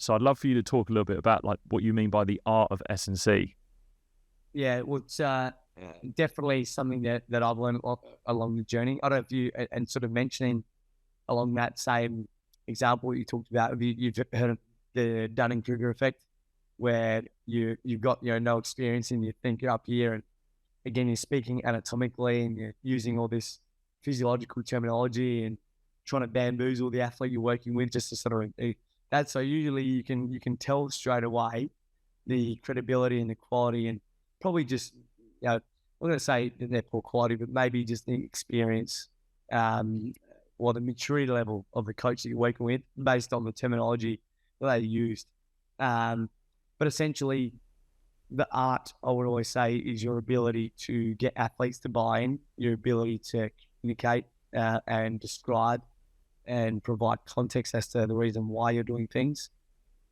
So I'd love for you to talk a little bit about like what you mean by the art of S&C. Yeah, well, it's definitely something that I've learned along the journey. I don't know if you, and sort of mentioning along that same example you talked about, you've heard of the Dunning-Kruger effect, where you've got, no experience and you think you're up here, and again, you're speaking anatomically and you're using all this physiological terminology and trying to bamboozle the athlete you're working with just to sort of that. So usually you can tell straight away the credibility and the quality, and probably just, I'm not going to say their poor quality, but maybe just the experience or the maturity level of the coach that you're working with based on the terminology that they used. But essentially, the art, I would always say, is your ability to get athletes to buy in, your ability to communicate and describe and provide context as to the reason why you're doing things.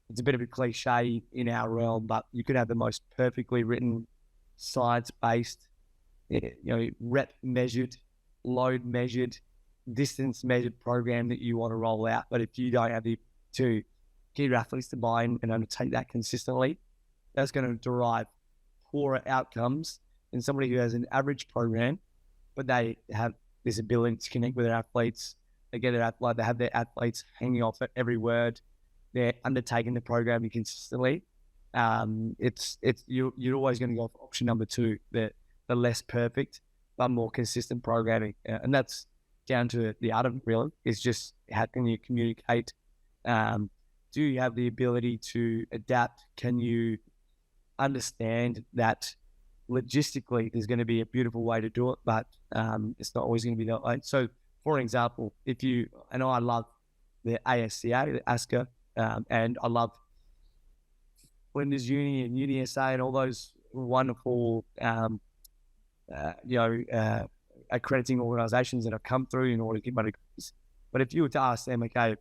It's a bit of a cliche in our realm, but you could have the most perfectly written, science-based, rep measured, load measured, distance measured program that you want to roll out. But if you don't have to get your athletes to buy in and undertake that consistently, that's going to derive poorer outcomes than somebody who has an average program, but they have this ability to connect with their athletes. They get they have their athletes hanging off at every word. They're undertaking the programming consistently. You're always going to go for option number 2, the less perfect but more consistent programming, and that's down to the art of it, really. It's just, how can you communicate? Do you have the ability to adapt? Can you understand that logistically there's going to be a beautiful way to do it, but it's not always going to be that way? So, for example, I love the ASCA, the ASCA, and I love Flinders Uni and UniSA and all those wonderful, accrediting organizations that have come through in order to get my degrees. But if you were to ask them, okay,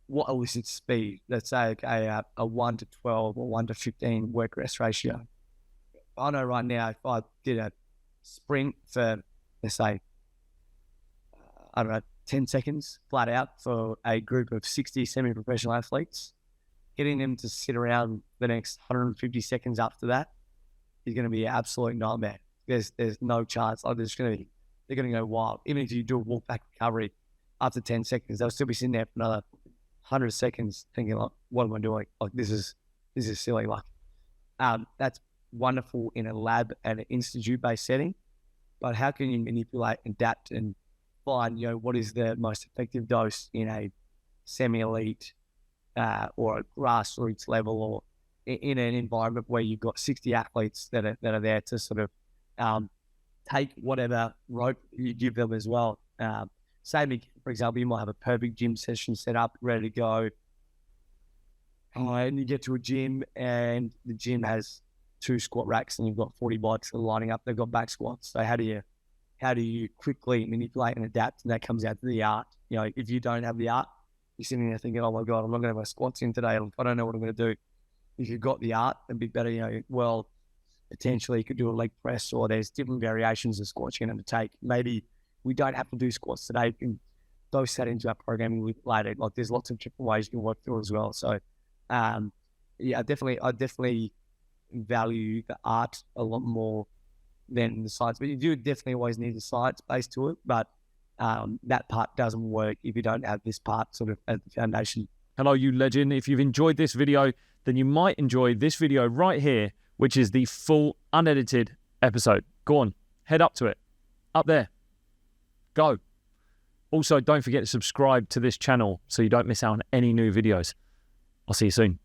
what elicits speed? Let's say, okay, a 1 to 12 or 1 to 15 work rest ratio. I know right now, if I did a sprint for, let's say, 10 seconds flat out for a group of 60 semi-professional athletes, getting them to sit around the next 150 seconds after that is going to be an absolute nightmare. There's no chance. They're going to go wild. Even if you do a walk back recovery after 10 seconds, they'll still be sitting there for another 100 seconds thinking, like, what am I doing? Like, this is silly. Like, that's wonderful in a lab and an institute-based setting, but how can you manipulate, adapt, and find, what is the most effective dose in a semi-elite or a grassroots level, or in an environment where you've got 60 athletes that are there to sort of take whatever rope you give them as well. Say, for example, you might have a perfect gym session set up, ready to go, and you get to a gym and the gym has 2 squat racks and you've got 40 bikes that are lining up. They've got back squats. So how do you quickly manipulate and adapt? And that comes out to the art. If you don't have the art, you're sitting there thinking, oh my God, I'm not going to have my squats in today. I don't know what I'm going to do. If you've got the art, it'd be better, potentially you could do a leg press, or there's different variations of squats you can undertake. Maybe we don't have to do squats today. You can dose that into our programming later. Like, there's lots of different ways you can work through as well. So, I definitely value the art a lot more than the science, but you do definitely always need the science base to it. But that part doesn't work if you don't have this part sort of as the foundation. Hello, you legend. If you've enjoyed this video, then you might enjoy this video right here, which is the full unedited episode. Go on, head up to it. Up there. Go. Also, don't forget to subscribe to this channel so you don't miss out on any new videos. I'll see you soon.